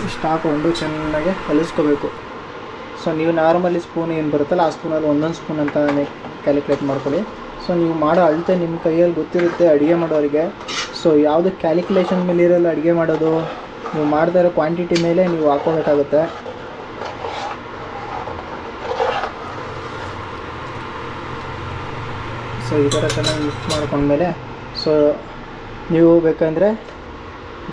S2: ಇಷ್ಟು ಹಾಕ್ಕೊಂಡು ಚೆನ್ನಾಗಿ ಕಲಿಸ್ಕೋಬೇಕು. ಸೊ ನೀವು ನಾರ್ಮಲಿ ಸ್ಪೂನ್ ಏನು ಬರುತ್ತಲ್ಲ ಆ ಸ್ಪೂನಲ್ಲಿ 1 ಸ್ಪೂನ್ ಅಂತ ಕ್ಯಾಲ್ಕುಲೇಟ್ ಮಾಡ್ಕೊಳ್ಳಿ. ಸೊ ನೀವು ಮಾಡೋ ಅಳತೆ ನಿಮ್ಮ ಕೈಯಲ್ಲಿ ಗೊತ್ತಿರುತ್ತೆ ಅಡುಗೆ ಮಾಡೋರಿಗೆ. ಸೊ ಯಾವುದು ಕ್ಯಾಲ್ಕುಲೇಷನ್ ಮೇಲೆ ಇರೋಲ್ಲ ಅಡುಗೆ ಮಾಡೋದು, ನೀವು ಮಾಡ್ತಾ ಇರೋ ಕ್ವಾಂಟಿಟಿ ಮೇಲೆ ನೀವು ಹಾಕ್ಕೋಬೇಕಾಗುತ್ತೆ. ಸೊ ಈ ಥರ ಚೆನ್ನಾಗಿ ಮಿಕ್ಸ್ ಮಾಡ್ಕೊಂಡ್ಮೇಲೆ ಸೊ ನೀವು ಬೇಕಂದರೆ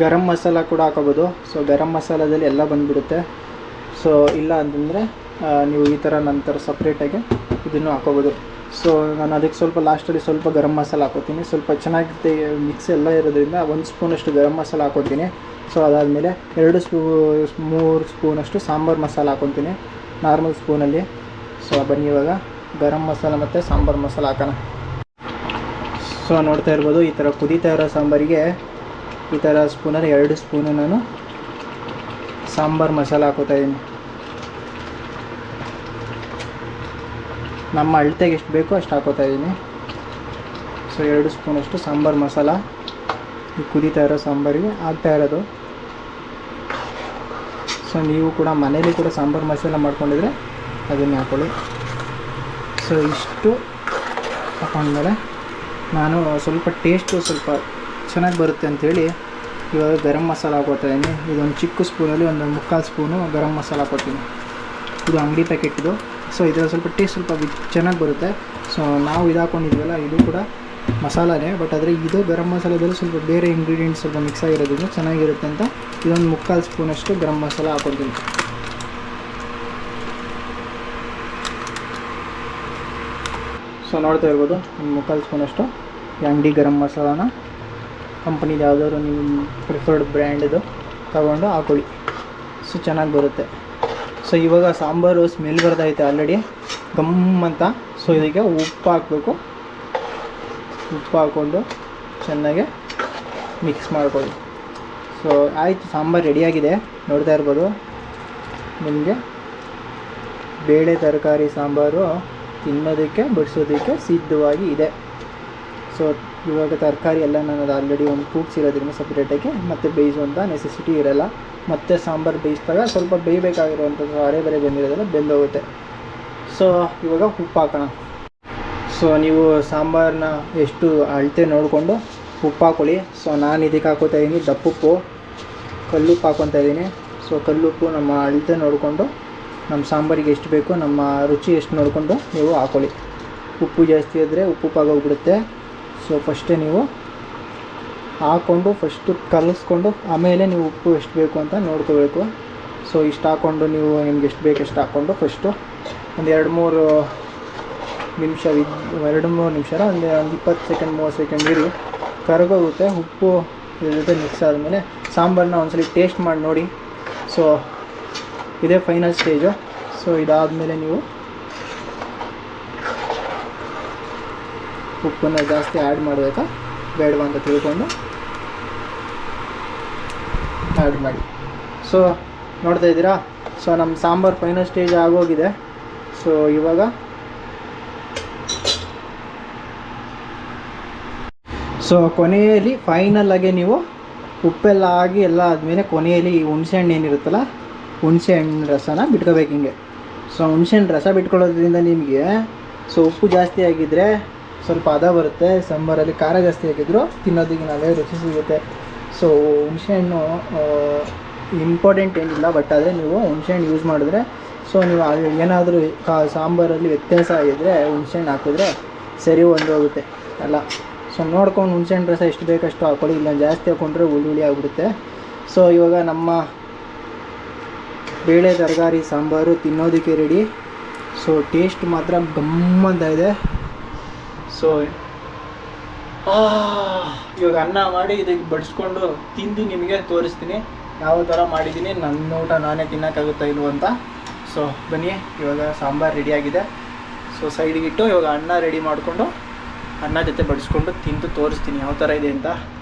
S2: ಗರಂ ಮಸಾಲ ಕೂಡ ಹಾಕೋಬೋದು. ಸೊ ಗರಂ ಮಸಾಲದಲ್ಲಿ ಎಲ್ಲ ಬಂದುಬಿಡುತ್ತೆ. ಸೊ ಇಲ್ಲ ಅಂತಂದರೆ ನೀವು ಈ ಥರ ನಂತರ ಸಪ್ರೇಟಾಗಿ ಇದನ್ನು ಹಾಕೋಬೋದು. ಸೊ ನಾನು ಅದಕ್ಕೆ ಸ್ವಲ್ಪ ಲಾಸ್ಟಲ್ಲಿ ಸ್ವಲ್ಪ ಗರಂ ಮಸಾಲ ಹಾಕೋತೀನಿ. ಸ್ವಲ್ಪ ಚೆನ್ನಾಗಿರುತ್ತೆ ಮಿಕ್ಸ್ ಎಲ್ಲ ಇರೋದ್ರಿಂದ 1 ಸ್ಪೂನಷ್ಟು ಗರಂ ಮಸಾಲ ಹಾಕೋತೀನಿ. ಸೊ ಅದಾದಮೇಲೆ 3 ಸ್ಪೂನಷ್ಟು ಸಾಂಬಾರು ಮಸಾಲ ಹಾಕೊತೀನಿ ನಾರ್ಮಲ್ ಸ್ಪೂನಲ್ಲಿ. ಸೊ ಬನ್ನಿ ಇವಾಗ ಗರಂ ಮಸಾಲ ಮತ್ತು ಸಾಂಬಾರು ಮಸಾಲ ಹಾಕೋಣ. ಸೊ ನೋಡ್ತಾ ಇರ್ಬೋದು, ಈ ಥರ ಕುದೀತಾ ಇರೋ ಸಾಂಬಾರಿಗೆ ಈ ಥರ ಸ್ಪೂನಲ್ಲಿ 2 ಸ್ಪೂನು ನಾನು ಸಾಂಬಾರು ಮಸಾಲ ಹಾಕೋತಾ ಇದ್ದೀನಿ. ನಮ್ಮ ಅಳತೆಗೆ ಎಷ್ಟು ಬೇಕೋ ಅಷ್ಟು ಹಾಕೋತಾ ಇದ್ದೀನಿ. ಸೊ 2 ಸ್ಪೂನಷ್ಟು ಸಾಂಬಾರು ಮಸಾಲ ಈ ಕುದೀತಾ ಇರೋ ಸಾಂಬಾರಿಗೆ ಹಾಕ್ತಾ ಇರೋದು. ಸೊ ನೀವು ಕೂಡ ಮನೇಲಿ ಕೂಡ ಸಾಂಬಾರು ಮಸಾಲ ಮಾಡ್ಕೊಂಡಿದ್ರೆ ಅದನ್ನು ಹಾಕೊಳ್ಳಿ. ಸೊ ಇಷ್ಟು ಹಾಕೊಂಡ್ಮೇಲೆ ನಾನು ಸ್ವಲ್ಪ ಟೇಸ್ಟು ಸ್ವಲ್ಪ ಚೆನ್ನಾಗಿ ಬರುತ್ತೆ ಅಂಥೇಳಿ ಇವಾಗ ಗರಂ ಮಸಾಲ ಹಾಕೋತಾ ಇದ್ದೀನಿ. ಇದೊಂದು ಚಿಕ್ಕ ಸ್ಪೂನಲ್ಲಿ ಒಂದು 3/4 ಸ್ಪೂನು ಗರಂ ಮಸಾಲ ಹಾಕೋತೀನಿ. ಇದು ಅಂಗಡಿ ಪ್ಯಾಕೆಟಿದು. ಸೊ ಇದರಲ್ಲಿ ಸ್ವಲ್ಪ ಟೇಸ್ಟ್ ಸ್ವಲ್ಪ ಚೆನ್ನಾಗಿ ಬರುತ್ತೆ. ಸೊ ನಾವು ಇದು ಹಾಕ್ಕೊಂಡಿದ್ವಲ್ಲ ಇದು ಕೂಡ ಮಸಾಲಾನೇ, ಬಟ್ ಆದರೆ ಇದು ಗರಂ ಮಸಾಲದಲ್ಲಿ ಸ್ವಲ್ಪ ಬೇರೆ ಇಂಗ್ರೀಡಿಯೆಂಟ್ಸ್ ಸ್ವಲ್ಪ ಮಿಕ್ಸ್ ಆಗಿರೋದ್ರಿಂದ ಚೆನ್ನಾಗಿರುತ್ತೆ ಅಂತ ಇದೊಂದು 3/4 ಸ್ಪೂನಷ್ಟು ಗರಂ ಮಸಾಲ ಹಾಕ್ಕೊತೀನಿ. ಸೊ ನೋಡ್ತಾ ಇರ್ಬೋದು, ಒಂದು 3/4 ಸ್ಪೂನಷ್ಟು ಅಂಗಡಿ ಗರಂ ಮಸಾಲಾನ ಕಂಪ್ನಿದು ಯಾವುದಾದ್ರು ನೀವು ಪ್ರಿಫರ್ಡ್ ಬ್ರ್ಯಾಂಡಿದು ತಗೊಂಡು ಹಾಕೊಳ್ಳಿ. ಸೊ ಚೆನ್ನಾಗಿ ಬರುತ್ತೆ. ಸೊ ಇವಾಗ ಸಾಂಬಾರು ಸ್ಮೆಲ್ ಬರ್ತೈತೆ ಆಲ್ರೆಡಿ ಗಮ್ ಅಂತ. ಸೊ ಇದಕ್ಕೆ ಉಪ್ಪು ಹಾಕಬೇಕು. ಉಪ್ಪು ಹಾಕ್ಕೊಂಡು ಚೆನ್ನಾಗಿ ಮಿಕ್ಸ್ ಮಾಡ್ಕೊಳ್ಳಿ. ಸೊ ಆಯಿತು, ಸಾಂಬಾರು ರೆಡಿಯಾಗಿದೆ. ನೋಡ್ತಾ ಇರ್ಬೋದು, ನಿಮಗೆ ಬೇಳೆ ತರಕಾರಿ ಸಾಂಬಾರು ತಿನ್ನೋದಕ್ಕೆ ಬಡಿಸೋದಕ್ಕೆ ಸಿದ್ಧವಾಗಿ ಇದೆ. ಸೊ ಇವಾಗ ತರಕಾರಿ ಎಲ್ಲ ನಾನು ಆಲ್ರೆಡಿ ಒಂದು ಕೂಗ್ಸಿರೋದ್ರಿಂದ ಸಪ್ರೇಟಾಗಿ ಮತ್ತೆ ಬೇಯಿಸುವಂಥ ನೆಸೆಸಿಟಿ ಇರೋಲ್ಲ. ಮತ್ತು ಸಾಂಬಾರು ಬೇಯಿಸಿದಾಗ ಸ್ವಲ್ಪ ಬೇಯಬೇಕಾಗಿರುವಂಥದ್ದು ಅರೆ ಬರೆ ಬೆಂದಿರೋದೆಲ್ಲ ಬೆಂದೋಗುತ್ತೆ. ಸೊ ಇವಾಗ ಉಪ್ಪು ಹಾಕೋಣ. ಸೊ ನೀವು ಸಾಂಬಾರನ್ನ ಎಷ್ಟು ಅಳತೆ ನೋಡಿಕೊಂಡು ಉಪ್ಪು ಹಾಕೊಳ್ಳಿ. ಸೊ ನಾನು ಇದಕ್ಕೆ ಹಾಕೋತಾ ಇದ್ದೀನಿ ದಪ್ಪುಪ್ಪು, ಕಲ್ಲುಪ್ಪು ಹಾಕ್ಕೊತಾ ಇದ್ದೀನಿ. ಸೊ ಕಲ್ಲುಪ್ಪು ನಮ್ಮ ಅಳತೆ ನೋಡಿಕೊಂಡು ನಮ್ಮ ಸಾಂಬಾರಿಗೆ ಎಷ್ಟು ಬೇಕೋ ನಮ್ಮ ರುಚಿ ಎಷ್ಟು ನೋಡಿಕೊಂಡು ನೀವು ಹಾಕೊಳ್ಳಿ. ಉಪ್ಪು ಜಾಸ್ತಿ ಆದರೆ ಉಪ್ಪು ಆಗೋಗ್ಬಿಡುತ್ತೆ. ಸೊ ಫಸ್ಟೇ ನೀವು ಹಾಕ್ಕೊಂಡು ಫಸ್ಟು ಕಲಿಸ್ಕೊಂಡು ಆಮೇಲೆ ನೀವು ಉಪ್ಪು ಎಷ್ಟು ಬೇಕು ಅಂತ ನೋಡ್ಕೋಬೇಕು. ಸೊ ಇಷ್ಟು ಹಾಕ್ಕೊಂಡು ನೀವು ನಿಮ್ಗೆ ಎಷ್ಟು ಬೇಕು ಎಷ್ಟು ಹಾಕ್ಕೊಂಡು ಫಸ್ಟು ಒಂದು 2-3 ನಿಮಿಷ 2-3 ನಿಮಿಷ ಒಂದು 20 ಸೆಕೆಂಡ್ 30 ಸೆಕೆಂಡ್ ಇರಿ, ಕರಗೋಗುತ್ತೆ. ಉಪ್ಪು ಇದ್ರ ಜೊತೆ ಮಿಕ್ಸ್ ಆದಮೇಲೆ ಸಾಂಬಾರನ್ನ ಒಂದ್ಸಲ ಟೇಸ್ಟ್ ಮಾಡಿ ನೋಡಿ. ಸೊ ಇದೇ ಫೈನಲ್ ಸ್ಟೇಜು. ಸೊ ಇದಾದಮೇಲೆ ನೀವು ಉಪ್ಪನ್ನು ಜಾಸ್ತಿ ಆ್ಯಡ್ ಮಾಡಬೇಕಾ ಬೇಡವಾ ಅಂತ ತಿಳ್ಕೊಂಡು ಆ್ಯಡ್ ಮಾಡಿ. ಸೊ ನೋಡ್ತಾ ಇದ್ದೀರಾ, ಸೊ ನಮ್ಮ ಸಾಂಬಾರು ಫೈನಲ್ ಸ್ಟೇಜ್ ಆಗೋಗಿದೆ. ಸೊ ಇವಾಗ ಸೊ ಕೊನೆಯಲ್ಲಿ ಫೈನಲಾಗಿ ನೀವು ಉಪ್ಪೆಲ್ಲ ಆಗಿ ಎಲ್ಲ ಆದಮೇಲೆ ಕೊನೆಯಲ್ಲಿ ಈ ಹುಣಸೆಹಣ್ಣು ಏನಿರುತ್ತಲ್ಲ ಹುಣಸೆಹಣ್ಣು ರಸನ ಬಿಟ್ಕೋಬೇಕು ಹಿಂಗೆ. ಸೊ ಹುಣಸೆಹಣ್ಣು ರಸ ಬಿಟ್ಕೊಳ್ಳೋದ್ರಿಂದ ನಿಮಗೆ ಸೊ ಉಪ್ಪು ಜಾಸ್ತಿ ಆಗಿದ್ದರೆ ಸ್ವಲ್ಪ ಹದ ಬರುತ್ತೆ. ಸಾಂಬಾರಲ್ಲಿ ಖಾರ ಜಾಸ್ತಿ ಆಗಿದ್ರು ತಿನ್ನೋದಕ್ಕೆ ನಾವೇ ರುಚಿ ಸಿಗುತ್ತೆ. ಸೊ ಹುಣಸೆಹಣ್ಣು ಇಂಪಾರ್ಟೆಂಟ್ ಏನಿಲ್ಲ, ಬಟ್ ಆದರೆ ನೀವು ಹುಣಸೆಹಣ್ಣು ಯೂಸ್ ಮಾಡಿದ್ರೆ ಸೊ ನೀವು ಏನಾದರೂ ಸಾಂಬಾರಲ್ಲಿ ವ್ಯತ್ಯಾಸ ಆಗಿದ್ದರೆ ಹುಣಸೆಹಣ್ಣು ಹಾಕಿದ್ರೆ ಸರಿ ಹೊಂದೋಗುತ್ತೆ ಅಲ್ಲ. ಸೊ ನೋಡ್ಕೊಂಡು ಹುಣಸೆಹಣ್ಣು ರಸ ಎಷ್ಟು ಬೇಕಷ್ಟು ಹಾಕೊಳ್ಳಿ, ಇಲ್ಲ ಜಾಸ್ತಿ ಹಾಕ್ಕೊಂಡ್ರೆ ಹುಳಿ ಆಗಿಬಿಡುತ್ತೆ. ಸೊ ಇವಾಗ ನಮ್ಮ ಬೇಳೆ ತರಕಾರಿ ಸಾಂಬಾರು ತಿನ್ನೋದಕ್ಕೆ ರೆಡಿ. ಸೊ ಟೇಸ್ಟ್ ಮಾತ್ರ ಗಮ್ಮಂತ ಇದೆ. ಸೊ ಇವಾಗ ಅನ್ನ ಮಾಡಿ ಇದಕ್ಕೆ ಬಡಿಸ್ಕೊಂಡು ತಿಂದು ನಿಮಗೆ ತೋರಿಸ್ತೀನಿ ಯಾವ ಥರ ಮಾಡಿದ್ದೀನಿ, ನನ್ನ ಊಟ ನಾನೇ ತಿನ್ನೋಕ್ಕಾಗುತ್ತಾ ಇಲ್ವ ಅಂತ. ಸೊ ಬನ್ನಿ, ಇವಾಗ ಸಾಂಬಾರು ರೆಡಿಯಾಗಿದೆ. ಸೊ ಸೈಡಿಗಿಟ್ಟು ಇವಾಗ ಅನ್ನ ರೆಡಿ ಮಾಡಿಕೊಂಡು ಅನ್ನ ಜೊತೆ ಬಡಿಸ್ಕೊಂಡು ತಿಂದು ತೋರಿಸ್ತೀನಿ ಯಾವ ಥರ ಇದೆ ಅಂತ.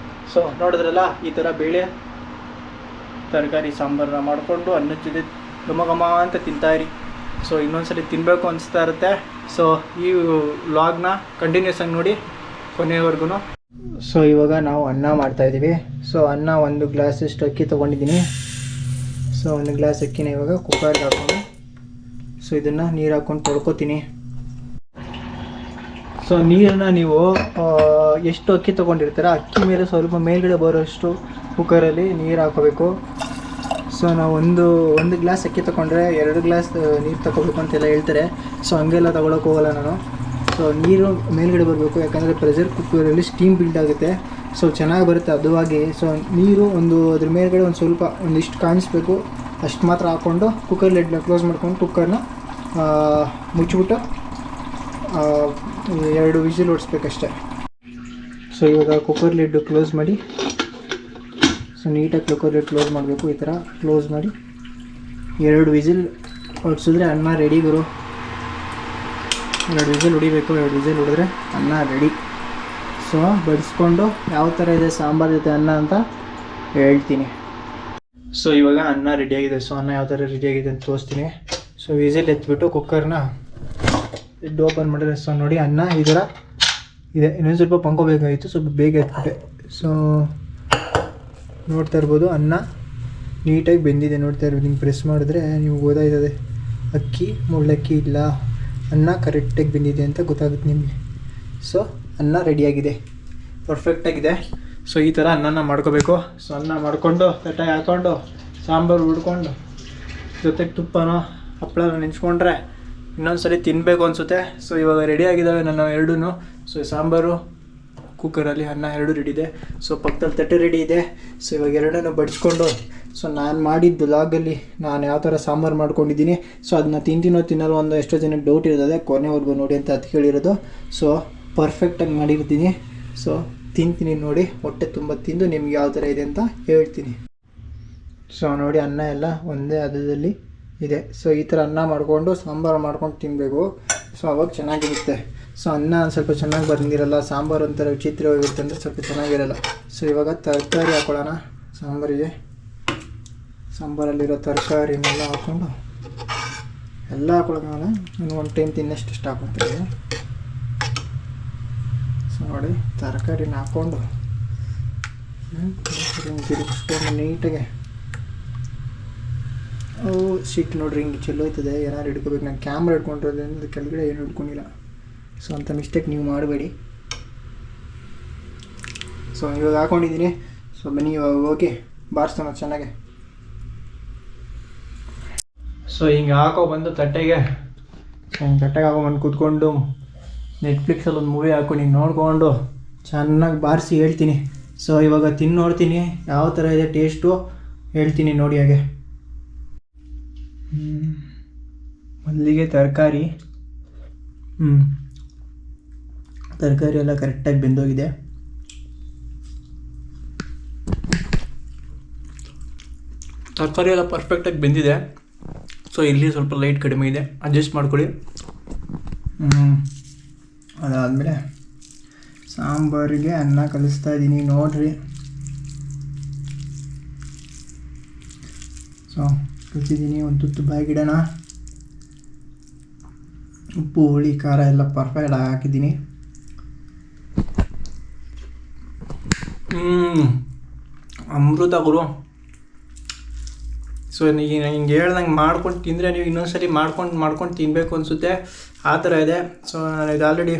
S2: ಸೊ ನೋಡಿದ್ರಲ್ಲ, ಈ ಥರ ಬೇಳೆ ತರಕಾರಿ ಸಾಂಬಾರನ್ನ ಮಾಡಿಕೊಂಡು ಅನ್ನದ ಜೊತೆ ಘಮ ಘಮ ಅಂತ ತಿಂತಾಯಿರಿ. ಸೊ ಇನ್ನೊಂದ್ಸಲಿ ತಿನ್ನಬೇಕು ಅನಿಸ್ತಾ ಇರುತ್ತೆ. ಸೊ ಈ ವ್ಲಾಗ್ನ ಕಂಟಿನ್ಯೂಸ್ ಆಗಿ ನೋಡಿ ಕೊನೆಯವರೆಗೂ. ಸೊ ಇವಾಗ ನಾವು ಅನ್ನ ಮಾಡ್ತಾಯಿದ್ದೀವಿ. ಸೊ ಅನ್ನ 1 ಗ್ಲಾಸಷ್ಟು ಅಕ್ಕಿ ತೊಗೊಂಡಿದ್ದೀನಿ. ಸೊ 1 ಗ್ಲಾಸ್ ಅಕ್ಕಿನ ಇವಾಗ ಕುಕ್ಕರ್ಗೆ ಹಾಕೊಂಡು ಸೊ ಇದನ್ನು ನೀರು ಹಾಕ್ಕೊಂಡು ತೊಳ್ಕೊತೀನಿ. ಸೊ ನೀರನ್ನು ನೀವು ಎಷ್ಟು ಅಕ್ಕಿ ತೊಗೊಂಡಿರ್ತೀರ ಅಕ್ಕಿ ಮೇಲೆ ಸ್ವಲ್ಪ ಮೇಲ್ಗಡೆ ಬರೋಷ್ಟು ಕುಕ್ಕರಲ್ಲಿ ನೀರು ಹಾಕೋಬೇಕು. ಸೊ ನಾವು ಒಂದು ಗ್ಲಾಸ್ ಅಕ್ಕಿ ತೊಗೊಂಡ್ರೆ 2 ಗ್ಲಾಸ್ ನೀರು ತೊಗೋಬೇಕು ಅಂತೆಲ್ಲ ಹೇಳ್ತಾರೆ. ಸೊ ಹಂಗೆಲ್ಲ ತೊಗೊಳಕ್ಕೆ ಹೋಗಲ್ಲ ನಾನು. ಸೊ ನೀರು ಮೇಲ್ಗಡೆ ಬರಬೇಕು, ಯಾಕಂದರೆ ಪ್ರೆಷರ್ ಕುಕ್ಕರಲ್ಲಿ ಸ್ಟೀಮ್ ಬಿಲ್ಡ್ ಆಗುತ್ತೆ. ಸೊ ಚೆನ್ನಾಗಿ ಬರುತ್ತೆ ಹದವಾಗಿ. ಸೊ ನೀರು ಅದ್ರ ಮೇಲ್ಗಡೆ ಸ್ವಲ್ಪ ಒಂದಿಷ್ಟು ಕಾಣಿಸ್ಬೇಕು, ಅಷ್ಟು ಮಾತ್ರ ಹಾಕ್ಕೊಂಡು ಕುಕ್ಕರ್ ಲಿಡ್ನ ಕ್ಲೋಸ್ ಮಾಡ್ಕೊಂಡು ಕುಕ್ಕರ್ನ ಮುಚ್ಚಿಬಿಟ್ಟು 2 ವಿಸಿಲ್ ಹೊಡಿಸ್ಬೇಕಷ್ಟೆ. ಸೊ ಇವಾಗ ಕುಕ್ಕರ್ ಲಿಡ್ ಕ್ಲೋಸ್ ಮಾಡಿ, ಸೊ ನೀಟಾಗಿ ಕುಕ್ಕರ್ ಲಿಡ್ ಕ್ಲೋಸ್ ಮಾಡಬೇಕು. ಈ ಥರ ಕ್ಲೋಸ್ ಮಾಡಿ 2 ವಿಸಿಲ್ ಹೊಡಿಸಿದ್ರೆ ಅನ್ನ ರೆಡಿ ಗುರು. 2 ವಿಸಿಲ್ ಹೊಡಿಬೇಕು. 2 ವಿಸಿಲ್ ಹೊಡೆದ್ರೆ ಅನ್ನ ರೆಡಿ. ಸೊ ಬಡಿಸ್ಕೊಂಡು ಯಾವ ಥರ ಇದೆ ಸಾಂಬಾರು ಜೊತೆ ಅನ್ನ ಅಂತ ಹೇಳ್ತೀನಿ. ಸೊ ಇವಾಗ ಅನ್ನ ರೆಡಿಯಾಗಿದೆ. ಸೊ ಅನ್ನ ಯಾವ ಥರ ರೆಡಿಯಾಗಿದೆ ಅಂತ ತೋರಿಸ್ತೀನಿ. ಸೊ ವಿಸಿಲ್ ಎತ್ಬಿಟ್ಟು ಕುಕ್ಕರ್ನ ಲಿಡ್ ಓಪನ್ ಮಾಡಿದ್ರೆ ಸೊ ನೋಡಿ ಅನ್ನ ಈ ಥರ ಇದೆ. ಇನ್ನೊಂದು ಸ್ವಲ್ಪ ಪಂಕೋಬೇಕಾಗಿತ್ತು, ಸ್ವಲ್ಪ ಬೇಗ ಎತ್ಬಿಟ್ಟೆ. ಸೊ ನೋಡ್ತಾ ಇರ್ಬೋದು ಅನ್ನ ನೀಟಾಗಿ ಬೆಂದಿದೆ. ನೋಡ್ತಾ ಇರ್ಬೋದು, ಹಿಂಗೆ ಪ್ರೆಸ್ ಮಾಡಿದ್ರೆ ನೀವು ಗೊತ್ತಾಯ್ತದೆ ಅಕ್ಕಿ ಮುಳ್ಳಕ್ಕಿ ಇಲ್ಲ, ಅನ್ನ ಕರೆಕ್ಟಾಗಿ ಬೆಂದಿದೆ ಅಂತ ಗೊತ್ತಾಗುತ್ತೆ ನಿಮಗೆ. ಸೊ ಅನ್ನ ರೆಡಿಯಾಗಿದೆ, ಪರ್ಫೆಕ್ಟಾಗಿದೆ. ಸೊ ಈ ಥರ ಅನ್ನನ ಮಾಡ್ಕೋಬೇಕು. ಸೊ ಅನ್ನ ಮಾಡಿಕೊಂಡು ತಟ್ಟೆಗೆ ಹಾಕ್ಕೊಂಡು ಸಾಂಬಾರು ಹುಡ್ಕೊಂಡು ಜೊತೆಗೆ ತುಪ್ಪನೋ ಹಪ್ಪಳನೋ ನೆಂಚ್ಕೊಂಡ್ರೆ ಇನ್ನೊಂದು ಸರಿ ತಿನ್ನಬೇಕು ಅನಿಸುತ್ತೆ. ಸೊ ಇವಾಗ ರೆಡಿಯಾಗಿದ್ದಾವೆ ನನ್ನ ಎರಡೂ. ಸೊ ಸಾಂಬಾರು ಕುಕ್ಕರಲ್ಲಿ, ಅನ್ನ ಎರಡೂ ರೆಡಿ ಇದೆ. ಸೊ ಪಕ್ಕದಲ್ಲಿ ತಟ್ಟೆ ರೆಡಿ ಇದೆ. ಸೊ ಇವಾಗ ಎರಡನ್ನೂ ಬಡಿಸ್ಕೊಂಡು ಸೊ ನಾನು ಮಾಡಿದ್ದು ವ್ಲಾಗಲ್ಲಿ ನಾನು ಯಾವ ಥರ ಸಾಂಬಾರು ಮಾಡ್ಕೊಂಡಿದ್ದೀನಿ, ಸೊ ಅದನ್ನ ತಿನ್ನಲ್ಲ ಒಂದು ಎಷ್ಟೋ ಜನಕ್ಕೆ ಡೌಟ್ ಇರ್ತದೆ, ಕೊನೆವರೆಗೂ ನೋಡಿ ಅಂತ ಅದು ಹೇಳಿರೋದು. ಸೊ ಪರ್ಫೆಕ್ಟಾಗಿ ಮಾಡಿರ್ತೀನಿ. ಸೊ ತಿಂತೀನಿ ನೋಡಿ, ಹೊಟ್ಟೆ ತುಂಬ ತಿಂದು ನಿಮ್ಗೆ ಯಾವ ಥರ ಇದೆ ಅಂತ ಹೇಳ್ತೀನಿ. ಸೊ ನೋಡಿ ಅನ್ನ ಎಲ್ಲ ಒಂದೇ ಹದದಲ್ಲಿ ಇದೆ. ಸೊ ಈ ಥರ ಅನ್ನ ಮಾಡಿಕೊಂಡು ಸಾಂಬಾರು ಮಾಡ್ಕೊಂಡು ತಿನ್ನಬೇಕು. ಸೊ ಅವಾಗ ಚೆನ್ನಾಗಿರುತ್ತೆ. ಸೊ ಅನ್ನ ಸ್ವಲ್ಪ ಚೆನ್ನಾಗಿ ಬಂದಿರಲ್ಲ, ಸಾಂಬಾರು ಒಂಥರ ವಿಚಿತ್ರವಾಗಿರುತ್ತೆ ಅಂದರೆ ಸ್ವಲ್ಪ ಚೆನ್ನಾಗಿರಲ್ಲ. ಸೊ ಇವಾಗ ತರಕಾರಿ ಹಾಕೊಳ್ಳೋಣ ಸಾಂಬಾರಿಗೆ. ಸಾಂಬಾರಲ್ಲಿರೋ ತರಕಾರಿನೆಲ್ಲ ಹಾಕ್ಕೊಂಡು ಎಲ್ಲ ಹಾಕೊಳ್ಳೋಣ. ಇನ್ನು 1 ಟೈಮ್ ತಿನ್ನಷ್ಟು ಇಷ್ಟ ಹಾಕ್ಕೊಳ್ತೀವಿ. ಸೊ ನೋಡಿ ತರಕಾರಿನ ಹಾಕ್ಕೊಂಡು ತಿರುಗಿಸ್ಕೊಂಡು ನೀಟಾಗೆ. ಸಿಟ್ಟು ನೋಡ್ರಿ ಹಿಂಗೆ ಚೆಲ್ಲೋಯ್ತದೆ. ಏನಾದ್ರು ಹಿಡ್ಕೋಬೇಕು. ನಾನು ಕ್ಯಾಮ್ರಾ ಹಿಡ್ಕೊಂಡಿರೋದ್ರಿಂದ ಕೆಳಗಡೆ ಏನು ಹಿಡ್ಕೊಂಡಿಲ್ಲ. ಸೊ ಅಂಥ ಮಿಸ್ಟೇಕ್ ನೀವು ಮಾಡಬೇಡಿ. ಸೊ ಇವಾಗ ಹಾಕ್ಕೊಂಡಿದ್ದೀನಿ. ಸೊ ಬನ್ನಿ ಇವಾಗ ಹೋಗಿ ಬಾರಿಸೋಣ ಚೆನ್ನಾಗೆ. ಸೊ ಹಿಂಗೆ ಹಾಕೊಬಂದು ತಟ್ಟೆಗೆ, ಸೊ ಹಿಂಗೆ ತಟ್ಟೆಗೆ ಹಾಕೊಂಬಂದು ಕೂತ್ಕೊಂಡು ನೆಟ್ಫ್ಲಿಕ್ಸಲ್ಲಿ ಒಂದು ಮೂವಿ ಹಾಕ್ಕೊಂಡು ಹಿಂಗೆ ನೋಡಿಕೊಂಡು ಚೆನ್ನಾಗಿ ಬಾರಿಸಿ ಹೇಳ್ತೀನಿ. ಸೊ ಇವಾಗ ತಿಂದು ನೋಡ್ತೀನಿ ಯಾವ ಥರ ಇದೆ ಟೇಸ್ಟು ಹೇಳ್ತೀನಿ ನೋಡಿ. ಹಾಗೆ ಮೊದಲಿಗೆ ತರಕಾರಿ ಎಲ್ಲ ಕರೆಕ್ಟಾಗಿ ಬೆಂದೋಗಿದೆ. ತರಕಾರಿ ಎಲ್ಲ ಪರ್ಫೆಕ್ಟಾಗಿ ಬೆಂದಿದೆ. ಸೊ ಇಲ್ಲಿ ಸ್ವಲ್ಪ ಲೈಟ್ ಕಡಿಮೆ ಇದೆ, ಅಡ್ಜಸ್ಟ್ ಮಾಡ್ಕೊಳ್ಳಿ. ಅದಾದಮೇಲೆ ಸಾಂಬಾರಿಗೆ ಅನ್ನ ಕಲಿಸ್ತಾ ಇದ್ದೀನಿ ನೋಡ್ರಿ. ಸೊ ಕಲಿಸಿದ್ದೀನಿ. ಒಂದು ತುತ್ತು ಬಾಯಿಗಿಡೋಣ. ಉಪ್ಪು ಹುಳಿ ಖಾರ ಎಲ್ಲ ಪರ್ಫೆಕ್ಟ್ ಹಾಕಿದ್ದೀನಿ. ಅಮೃತ ಗುರು. ಸೊ ಈಗ ಹಿಂಗೆ ಹೇಳ್ದಂಗೆ ಮಾಡ್ಕೊಂಡು ತಿಂದರೆ ನೀವು ಇನ್ನೊಂದು ಸರಿ ಮಾಡ್ಕೊಂಡು ತಿನ್ನಬೇಕು ಅನಿಸುತ್ತೆ, ಆ ಥರ ಇದೆ. ಸೊ ನಾನು ಇದು ಆಲ್ರೆಡಿ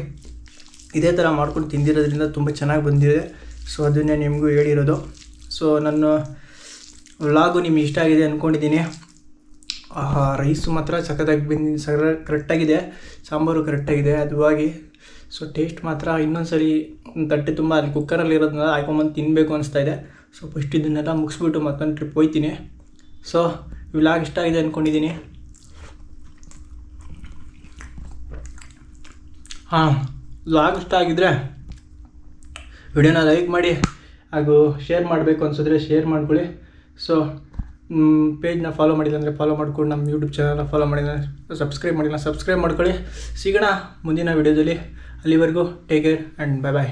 S2: ಇದೇ ಥರ ಮಾಡ್ಕೊಂಡು ತಿಂದಿರೋದ್ರಿಂದ ತುಂಬ ಚೆನ್ನಾಗಿ ಬಂದಿದೆ. ಸೊ ಅದನ್ನೇ ನಿಮಗೂ ಹೇಳಿರೋದು. ಸೊ ನನ್ನ ವ್ಲಾಗು ನಿಮ್ಗೆ ಇಷ್ಟ ಆಗಿದೆ ಅಂದ್ಕೊಂಡಿದ್ದೀನಿ. ರೈಸು ಮಾತ್ರ ಸಖತ್ತಾಗಿ ಕರೆಕ್ಟಾಗಿದೆ, ಸಾಂಬಾರು ಕರೆಕ್ಟಾಗಿದೆ ಅದುವಾಗಿ. ಸೊ ಟೇಸ್ಟ್ ಮಾತ್ರ ಇನ್ನೊಂದು ಸರಿ ತಟ್ಟೆ ತುಂಬ ಅಲ್ಲಿ ಕುಕ್ಕರಲ್ಲಿ ಇರೋದನ್ನ ಹಾಕೊಂಬಂದು ತಿನ್ನಬೇಕು ಅನಿಸ್ತಾ ಇದೆ. ಸೊ ಫಸ್ಟ್ ಇದನ್ನೆಲ್ಲ ಮುಗಿಸ್ಬಿಟ್ಟು ಮತ್ತೊಂದು ಟ್ರಿಪ್ ಹೋಗ್ತೀನಿ. ಸೊ ವ್ಲಾಗ್ ಇಷ್ಟ ಆಗಿದೆ ಅಂದ್ಕೊಂಡಿದ್ದೀನಿ. ವ್ಲಾಗ್ ಇಷ್ಟ ಆಗಿದ್ದರೆ ವಿಡಿಯೋನ ಲೈಕ್ ಮಾಡಿ, ಹಾಗೂ ಶೇರ್ ಮಾಡಬೇಕು ಅನಿಸಿದ್ರೆ ಶೇರ್ ಮಾಡ್ಕೊಳ್ಳಿ. ಸೊ ಪೇಜ್ನ ಫಾಲೋ ಮಾಡಿಲ್ಲ ಅಂದರೆ ಫಾಲೋ ಮಾಡ್ಕೊಂಡು, ನಮ್ಮ ಯೂಟ್ಯೂಬ್ ಚಾನಲ್ನ ಫಾಲೋ ಮಾಡಿಲ್ಲ ಸಬ್ಸ್ಕ್ರೈಬ್ ಮಾಡ್ಕೊಳ್ಳಿ. ಸಿಗೋಣ ಮುಂದಿನ ವಿಡಿಯೋದಲ್ಲಿ. ಅಲ್ಲಿವರೆಗೂ take care and bye bye.